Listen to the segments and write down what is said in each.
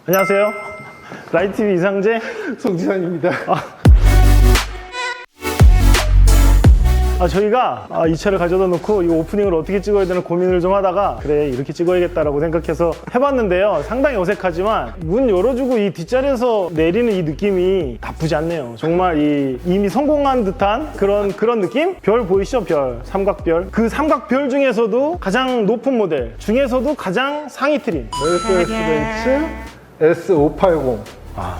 안녕하세요. 라이트TV 이상재 송지산입니다. 저희가 이 차를 가져다 놓고 이 오프닝을 어떻게 찍어야 되나 고민을 좀 하다가 그래 이렇게 찍어야겠다라고 생각해서 해봤는데요. 상당히 어색하지만 문 열어주고 이 뒷자리에서 내리는 이 느낌이 나쁘지 않네요. 정말 이미 성공한 듯한 그런 느낌? 별 보이시죠? 별, 삼각별. 그 삼각별 중에서도 가장 높은 모델 중에서도 가장 상위 트림. 메르세데스 벤츠 S580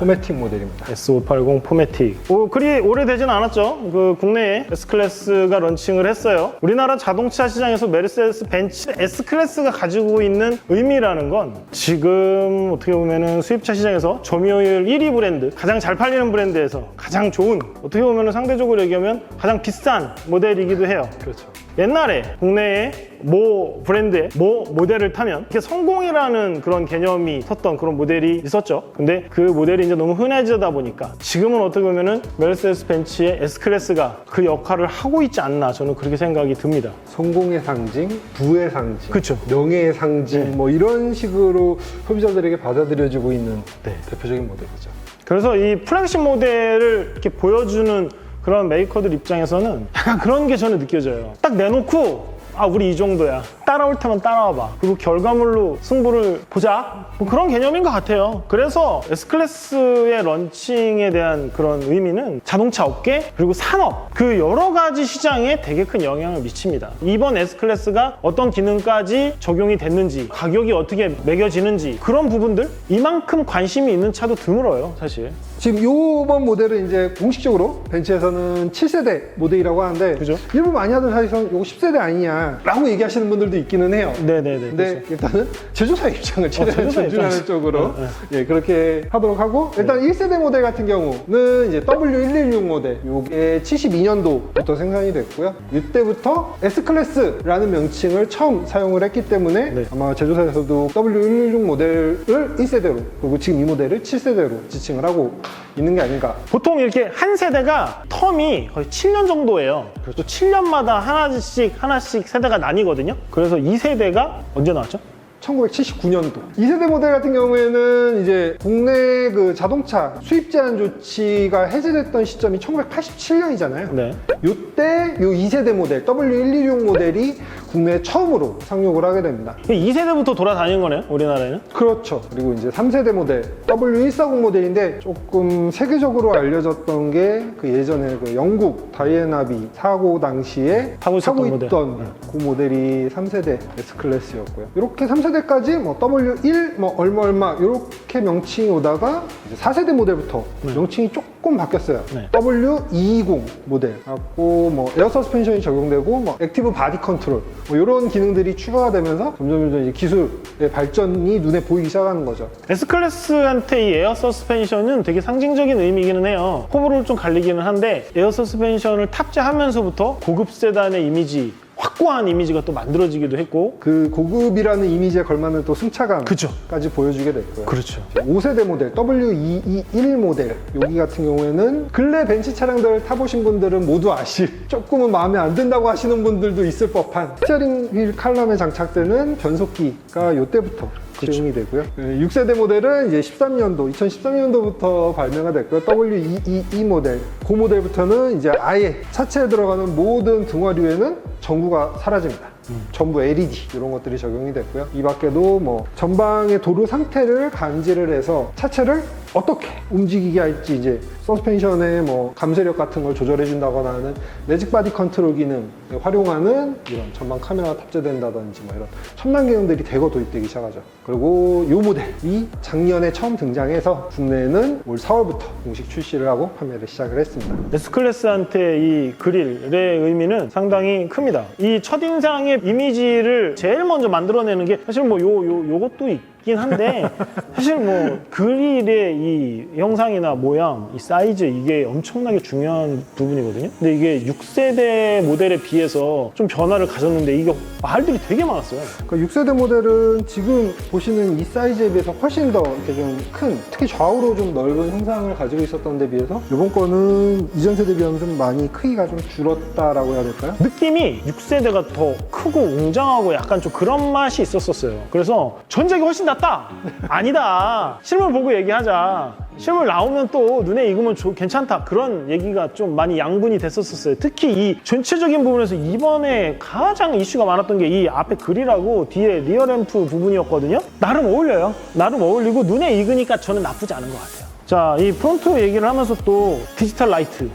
포매틱 모델입니다. S580 포매틱. 그리 오래되진 않았죠. 그 국내에 S클래스가 런칭을 했어요. 우리나라 자동차 시장에서 메르세데스 벤츠 S클래스가 가지고 있는 의미라는 건 지금 어떻게 보면은 수입차 시장에서 점유율 1위 브랜드, 가장 잘 팔리는 브랜드에서 가장 좋은, 어떻게 보면은 상대적으로 얘기하면 가장 비싼 모델이기도 해요. 그렇죠. 옛날에 국내에 모 브랜드의 모 모델을 타면 이렇게 성공이라는 그런 개념이 섰던 그런 모델이 있었죠. 근데 그 모델이 이제 너무 흔해지다 보니까 지금은 어떻게 보면은 메르세데스 벤츠의 S클래스가 그 역할을 하고 있지 않나 저는 그렇게 생각이 듭니다. 성공의 상징, 부의 상징, 그쵸. 명예의 상징, 네. 뭐 이런 식으로 소비자들에게 받아들여지고 있는 대표적인 모델이죠. 그래서 이 플래그십 모델을 이렇게 보여주는 그런 메이커들 입장에서는 약간 그런 게 저는 느껴져요. 딱 내놓고 우리 이 정도야. 따라올 테면 따라와봐. 그리고 결과물로 승부를 보자. 뭐 그런 개념인 것 같아요. 그래서 S클래스의 런칭에 대한 그런 의미는 자동차 업계 그리고 산업 그 여러 가지 시장에 되게 큰 영향을 미칩니다. 이번 S클래스가 어떤 기능까지 적용이 됐는지 가격이 어떻게 매겨지는지 그런 부분들 이만큼 관심이 있는 차도 드물어요, 사실. 지금 이번 모델은 이제 공식적으로 벤츠에서는 7세대 모델이라고 하는데 그죠? 일부 많이 하던 사이에서는 이거 10세대 아니냐 라고 얘기하시는 분들도 있기는 해요. 네네네. 근데 그렇죠. 일단은 제조사 입장을 최대한 제조사 존중하는 입장에서. 쪽으로 예, 그렇게 하도록 하고 일단 1세대 모델 같은 경우는 이제 W116 모델 이게 72년도부터 생산이 됐고요. 이때부터 S클래스라는 명칭을 처음 사용을 했기 때문에 아마 제조사에서도 W116 모델을 1세대로 그리고 지금 이 모델을 7세대로 지칭을 하고 있는 게 아닌가. 보통 이렇게 한 세대가 텀이 거의 7년 정도예요. 그렇죠. 7년마다 하나씩 세대가 나뉘거든요. 그래서 이 세대가 언제 나왔죠? 1979년도. 2세대 모델 같은 경우에는 이제 국내 그 자동차 수입 제한 조치가 해제됐던 시점이 1987년이잖아요. 네. 이때 요 2세대 모델 W116 모델이 국내에 처음으로 상용을 하게 됩니다. 2세대부터 돌아다니는 거네요, 우리나라에는. 그렇죠. 그리고 이제 3세대 모델 W140 모델인데 조금 세계적으로 알려졌던 게 그 예전에 그 영국 다이애나비 사고 당시에 타고 있었던 있던 그 모델이 3세대 S클래스였고요. 이렇게 3세대까지 뭐 W1 뭐 얼마 이렇게 명칭이 오다가 이제 4세대 모델부터 명칭이 조금 바뀌었어요. 네. W220 모델 갖고 뭐 에어 서스펜션이 적용되고 뭐 액티브 바디 컨트롤 뭐 이런 기능들이 추가가 되면서 점점 이제 기술의 발전이 눈에 보이기 시작하는 거죠. S클래스한테 이 에어 서스펜션은 되게 상징적인 의미이기는 해요. 호불호를 좀 갈리기는 한데 에어 서스펜션을 탑재하면서부터 고급 세단의 이미지 확고한 이미지가 또 만들어지기도 했고 그 고급이라는 이미지에 걸맞는 또 승차감까지 그쵸. 보여주게 됐고요. 그렇죠. 5세대 모델 W221 모델 여기 같은 경우에는 근래 벤츠 차량들을 타보신 분들은 모두 아실 조금은 마음에 안 든다고 하시는 분들도 있을 법한 스티어링 휠 칼럼에 장착되는 변속기가 이때부터 지원이 되고요. 6세대 모델은 이제 2013년도부터 발매가 됐고요. W222 모델 그 모델부터는 이제 아예 차체에 들어가는 모든 등화류에는 전구가 사라집니다. 전부 LED 이런 것들이 적용이 됐고요. 이 밖에도 뭐 전방의 도로 상태를 감지를 해서 차체를 어떻게 움직이게 할지 이제 서스펜션의 뭐 감쇄력 같은 걸 조절해 준다거나 하는 매직 바디 컨트롤 기능 활용하는 이런 전방 카메라가 탑재된다든지 뭐 이런 첨단 기능들이 대거 도입되기 시작하죠. 그리고 이 모델이 작년에 처음 등장해서 국내에는 올 4월부터 공식 출시를 하고 판매를 시작을 했습니다. S클래스한테 이 그릴의 의미는 상당히 큽니다. 이 첫인상의 이미지를 제일 먼저 만들어내는 게 사실 뭐 요것도 있긴 한데 사실 뭐 그릴의 이 형상이나 모양, 이 사이즈 이게 엄청나게 중요한 부분이거든요. 근데 이게 6세대 모델에 비해서 좀 변화를 가졌는데 이게 말들이 되게 많았어요. 그러니까 6세대 모델은 지금 보시는 이 사이즈에 비해서 훨씬 더 이렇게 좀 큰, 특히 좌우로 좀 넓은 형상을 가지고 있었던 데 비해서 이번 거는 이전 세대에 비하면 좀 많이 크기가 좀 줄었다라고 해야 될까요? 느낌이 6세대가 더 크고 웅장하고 약간 좀 그런 맛이 있었어요. 그래서 전작이 훨씬 땄다. 아니다. 실물 보고 얘기하자. 실물 나오면 또 눈에 익으면 괜찮다. 그런 얘기가 좀 많이 양분이 됐었어요. 특히 이 전체적인 부분에서 이번에 가장 이슈가 많았던 게 이 앞에 그릴하고 뒤에 리어램프 부분이었거든요. 나름 어울려요. 나름 어울리고 눈에 익으니까 저는 나쁘지 않은 것 같아요. 자, 이 프론트 얘기를 하면서 또 디지털 라이트.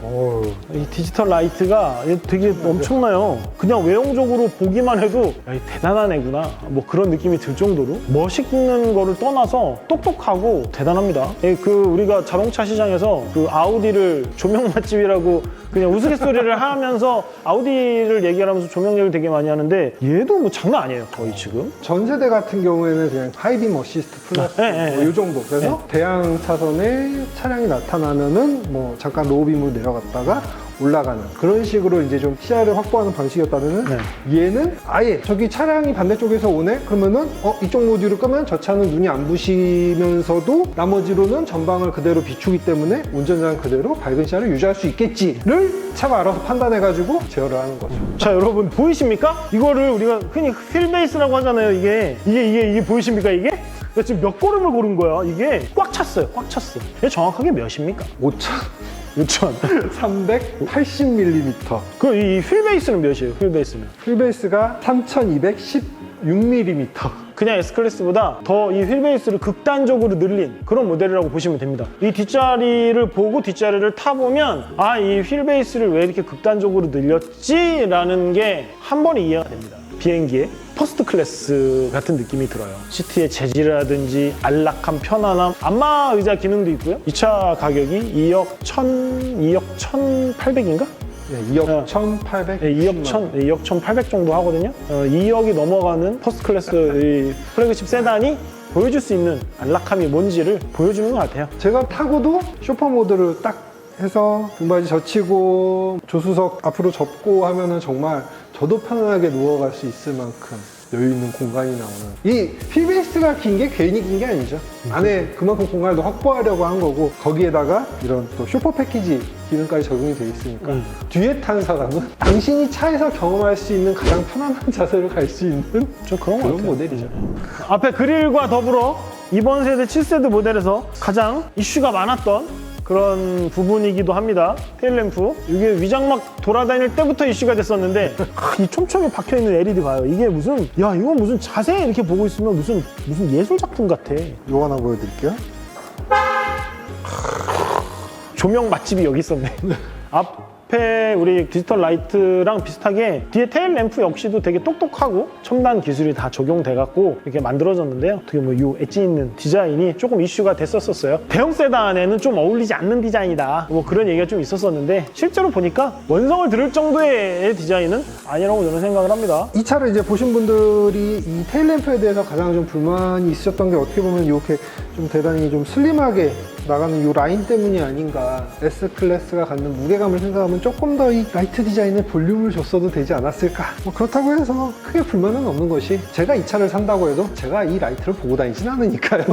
이 디지털 라이트가 되게 엄청나요. 그냥 외형적으로 보기만 해도 야, 대단한 애구나. 뭐 그런 느낌이 들 정도로 멋있는 거를 떠나서 똑똑하고 대단합니다. 우리가 자동차 시장에서 그 아우디를 조명 맛집이라고 그냥 우스갯소리를 하면서 아우디를 얘기하면서 조명 얘기를 되게 많이 하는데 얘도 뭐 장난 아니에요. 거의 지금. 전 세대 같은 경우에는 그냥 하이빔 어시스트 플러스 뭐 이 정도. 그래서 대양 차선에 차량이 나타나면은 뭐 잠깐 로우빔으로 내려갔다가 올라가는 그런 식으로 이제 좀 시야를 확보하는 방식이었다면은 얘는 아예 저기 차량이 반대쪽에서 오네? 그러면은 이쪽 모듈을 끄면 저 차는 눈이 안 부시면서도 나머지로는 전방을 그대로 비추기 때문에 운전자는 그대로 밝은 시야를 유지할 수 있겠지를 차가 알아서 판단해가지고 제어를 하는 거죠. 자, 여러분 보이십니까? 이거를 우리가 흔히 휠베이스라고 하잖아요. 이게 보이십니까? 이게? 지금 몇 걸음을 고른 거야? 이게 꽉 찼어요. 꽉 찼어. 이게 정확하게 몇입니까? 5,380mm. 그럼 이 휠베이스는 몇이에요? 휠베이스는? 휠베이스가 3,216mm. 그냥 S클래스보다 더 이 휠베이스를 극단적으로 늘린 그런 모델이라고 보시면 됩니다. 이 뒷자리를 보고 뒷자리를 타보면 이 휠베이스를 왜 이렇게 극단적으로 늘렸지? 라는 게 한 번에 이해가 됩니다. 비행기의 퍼스트 클래스 같은 느낌이 들어요. 시트의 재질이라든지 안락함, 편안함, 안마 의자 기능도 있고요. 이 차 가격이 2억 1,800인가? 네, 2억 1,800. 네, 2억 1,800 정도 하거든요. 2억이 넘어가는 퍼스트 클래스 이 플래그십 세단이 보여줄 수 있는 안락함이 뭔지를 보여주는 것 같아요. 제가 타고도 쇼퍼 모드를 딱 해서 등받이 젖히고 조수석 앞으로 접고 하면은 정말 저도 편안하게 누워갈 수 있을 만큼 여유 있는 공간이 나오는. 이 휠베이스가 긴 게 괜히 긴 게 아니죠. 안에 그만큼 공간을 더 확보하려고 한 거고 거기에다가 이런 또 슈퍼 패키지 기능까지 적용이 돼 있으니까 뒤에 탄 사람은 당신이 차에서 경험할 수 있는 가장 편안한 자세로 갈 수 있는 그런 모델이죠. 앞에 그릴과 더불어 이번 세대 7세대 모델에서 가장 이슈가 많았던 그런 부분이기도 합니다. 테일램프. 이게 위장막 돌아다닐 때부터 이슈가 됐었는데 이 촘촘히 박혀있는 LED 봐요. 이게 무슨 이건 무슨 자세히 이렇게 보고 있으면 무슨 예술 작품 같아. 이거 하나 보여드릴게요. 조명 맛집이 여기 있었네. 앞에 우리 디지털 라이트랑 비슷하게 뒤에 테일 램프 역시도 되게 똑똑하고 첨단 기술이 다 적용돼 갖고 이렇게 만들어졌는데요. 어떻게 뭐 이 엣지 있는 디자인이 조금 이슈가 됐었어요. 대형 세단에는 좀 어울리지 않는 디자인이다. 뭐 그런 얘기가 좀 있었었는데 실제로 보니까 원성을 들을 정도의 디자인은 아니라고 저는 생각을 합니다. 이 차를 이제 보신 분들이 이 테일램프에 대해서 가장 좀 불만이 있으셨던 게 어떻게 보면 이렇게 좀 대단히 좀 슬림하게 나가는 이 라인 때문이 아닌가. S클래스가 갖는 무게감을 생각하면 조금 더 이 라이트 디자인에 볼륨을 줬어도 되지 않았을까. 뭐 그렇다고 해서 크게 불만은 없는 것이 제가 이 차를 산다고 해도 제가 이 라이트를 보고 다니진 않으니까요.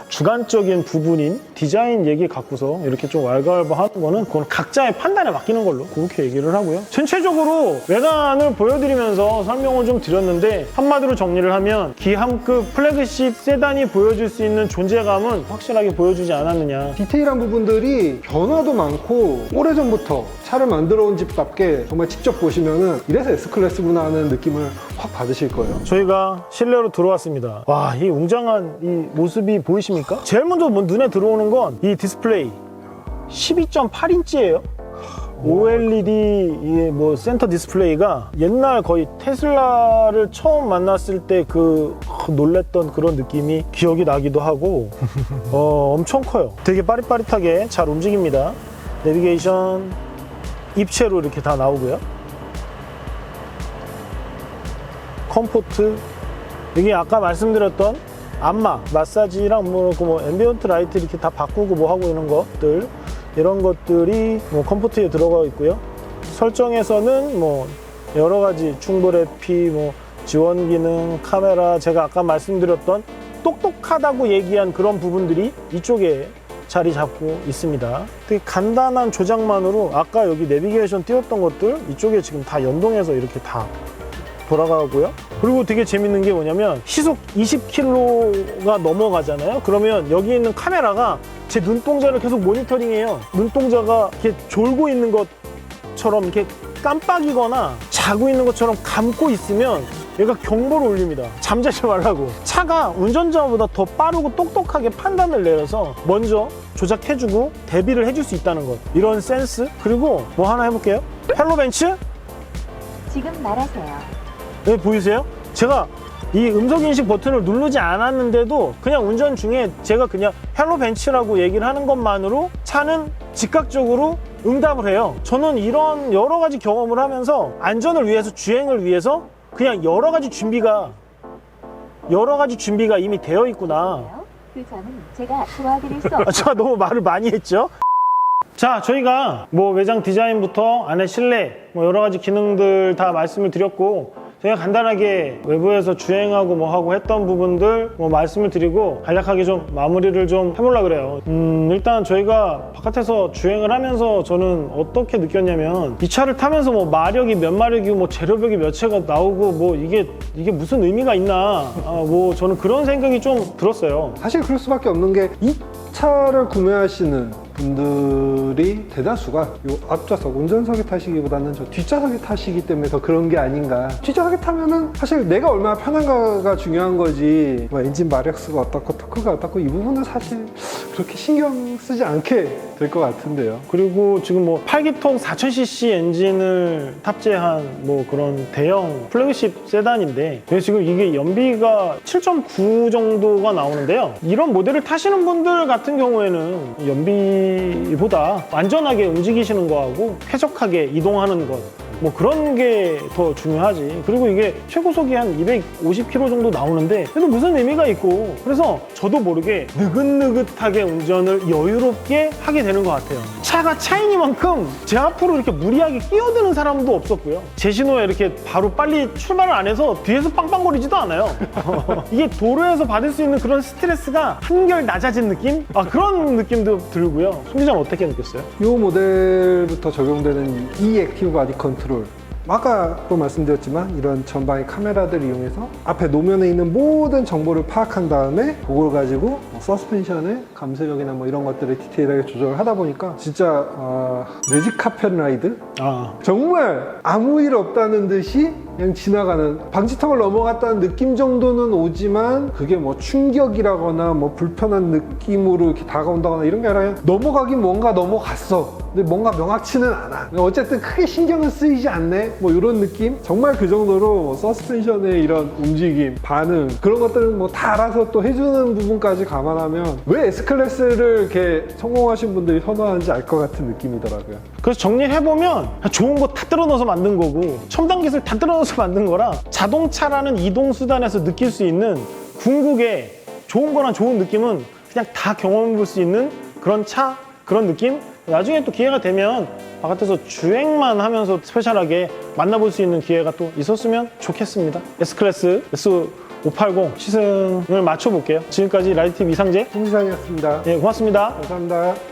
주관적인 부분인 디자인 얘기 갖고서 이렇게 좀 왈가왈부하는 거는 그건 각자의 판단에 맡기는 걸로 그렇게 얘기를 하고요. 전체적으로 외관을 보여드리면서 설명을 좀 드렸는데 한마디로 정리를 하면 기함급 플래그십 세단이 보여줄 수 있는 존재감은 확실하게 보여주지 않았느냐. 디테일한 부분들이 변화도 많고 오래전부터 차를 만들어 온 집답게 정말 직접 보시면은 이래서 S클래스구나 하는 느낌을 확 받으실 거예요. 저희가 실내로 들어왔습니다. 와, 이 웅장한 이 모습이 보이십니까? 제일 먼저 눈에 들어오는 건 이 디스플레이 12.8인치예요. OLED 뭐 센터 디스플레이가 옛날 거의 테슬라를 처음 만났을 때 그 놀랬던 그런 느낌이 기억이 나기도 하고 엄청 커요. 되게 빠릿빠릿하게 잘 움직입니다. 내비게이션 입체로 이렇게 다 나오고요. 컴포트, 이게 아까 말씀드렸던 안마, 마사지랑 뭐 앰비언트 라이트 이렇게 다 바꾸고 뭐 하고 있는 것들, 이런 것들이 뭐 컴포트에 들어가 있고요. 설정에서는 뭐 여러 가지 충돌 해피, 뭐 지원 기능, 카메라, 제가 아까 말씀드렸던 똑똑하다고 얘기한 그런 부분들이 이쪽에 자리 잡고 있습니다. 되게 간단한 조작만으로 아까 여기 내비게이션 띄웠던 것들 이쪽에 지금 다 연동해서 이렇게 다 돌아가고요. 그리고 되게 재밌는 게 뭐냐면 시속 20km가 넘어가잖아요. 그러면 여기 있는 카메라가 제 눈동자를 계속 모니터링해요. 눈동자가 이렇게 졸고 있는 것처럼 이렇게 깜빡이거나 자고 있는 것처럼 감고 있으면 얘가 경보를 울립니다. 잠자지 말라고. 차가 운전자보다 더 빠르고 똑똑하게 판단을 내려서 먼저 조작해주고 대비를 해줄 수 있다는 것. 이런 센스. 그리고 뭐 하나 해볼게요. 헬로 벤츠? 지금 말하세요. 네, 보이세요? 제가 이 음성인식 버튼을 누르지 않았는데도 그냥 운전 중에 제가 그냥 헬로 벤츠라고 얘기를 하는 것만으로 차는 즉각적으로 응답을 해요. 저는 이런 여러 가지 경험을 하면서 안전을 위해서, 주행을 위해서 그냥 여러 가지 준비가 이미 되어 있구나. 그 점은 제가 도와드릴 수 아, 제가 너무 말을 많이 했죠? 자, 저희가 뭐 외장 디자인부터 안에 실내 뭐 여러 가지 기능들 다 말씀을 드렸고, 제가 간단하게 외부에서 주행하고 뭐 하고 했던 부분들 뭐 말씀을 드리고 간략하게 좀 마무리를 좀 해보려고 그래요. 일단 저희가 바깥에서 주행을 하면서 저는 어떻게 느꼈냐면, 이 차를 타면서 뭐 마력이 몇 마력이고 뭐 제로벽이 몇 채가 나오고 뭐 이게 무슨 의미가 있나, 뭐 저는 그런 생각이 좀 들었어요. 사실 그럴 수밖에 없는 게 이 차를 구매하시는 분들이 대다수가 이 앞좌석 운전석에 타시기보다는 저 뒷좌석에 타시기 때문에 더 그런 게 아닌가. 뒷좌석에 타면은 사실 내가 얼마나 편한가가 중요한 거지, 뭐 엔진 마력수가 어떻고 토크가 어떻고 이 부분은 사실 그렇게 신경 쓰지 않게 될 것 같은데요. 그리고 지금 뭐 8기통 4000cc 엔진을 탑재한 뭐 그런 대형 플래그십 세단인데, 지금 이게 연비가 7.9 정도가 나오는데요. 이런 모델을 타시는 분들 같은 경우에는 연비보다 안전하게 움직이시는 거하고 쾌적하게 이동하는 것, 뭐 그런 게 더 중요하지. 그리고 이게 최고속이 한 250km 정도 나오는데 그래도 무슨 의미가 있고, 그래서 저도 모르게 느긋느긋하게 운전을 여유롭게 하게 되는 것 같아요. 차가 차이니만큼 제 앞으로 이렇게 무리하게 끼어드는 사람도 없었고요. 제 신호에 이렇게 바로 빨리 출발을 안 해서 뒤에서 빵빵거리지도 않아요. 이게 도로에서 받을 수 있는 그런 스트레스가 한결 낮아진 느낌? 그런 느낌도 들고요. 송 기자는 어떻게 느꼈어요? 이 모델부터 적용되는 이 액티브 바디 컨트롤, 아까도 말씀드렸지만 이런 전방의 카메라들을 이용해서 앞에 노면에 있는 모든 정보를 파악한 다음에 그걸 가지고 뭐 서스펜션의 감속력이나 뭐 이런 것들을 디테일하게 조절을 하다 보니까 진짜 매직 카펫 라이드? 정말 아무 일 없다는 듯이 그냥 지나가는, 방지턱을 넘어갔다는 느낌 정도는 오지만 그게 뭐 충격이라거나 뭐 불편한 느낌으로 이렇게 다가온다거나 이런 게 아니라 그냥 넘어가긴 뭔가 넘어갔어, 근데 뭔가 명확치는 않아, 어쨌든 크게 신경은 쓰이지 않네, 뭐 이런 느낌? 정말 그 정도로 뭐 서스펜션의 이런 움직임, 반응, 그런 것들은 뭐 다 알아서 또 해주는 부분까지 감안하면 왜 S클래스를 이렇게 성공하신 분들이 선호하는지 알 것 같은 느낌이더라고요. 그래서 정리를 해보면 좋은 거 다 뜯어넣어서 만든 거고, 첨단 기술 다 뜯어넣어서 만든 거라 자동차라는 이동수단에서 느낄 수 있는 궁극의 좋은 거나 좋은 느낌은 그냥 다 경험해 볼 수 있는 그런 차, 그런 느낌? 나중에 또 기회가 되면 바깥에서 주행만 하면서 스페셜하게 만나볼 수 있는 기회가 또 있었으면 좋겠습니다. S클래스 S580 시승을 마쳐볼게요. 지금까지 라이드TV 이상재 송지상이었습니다. 고맙습니다. 감사합니다.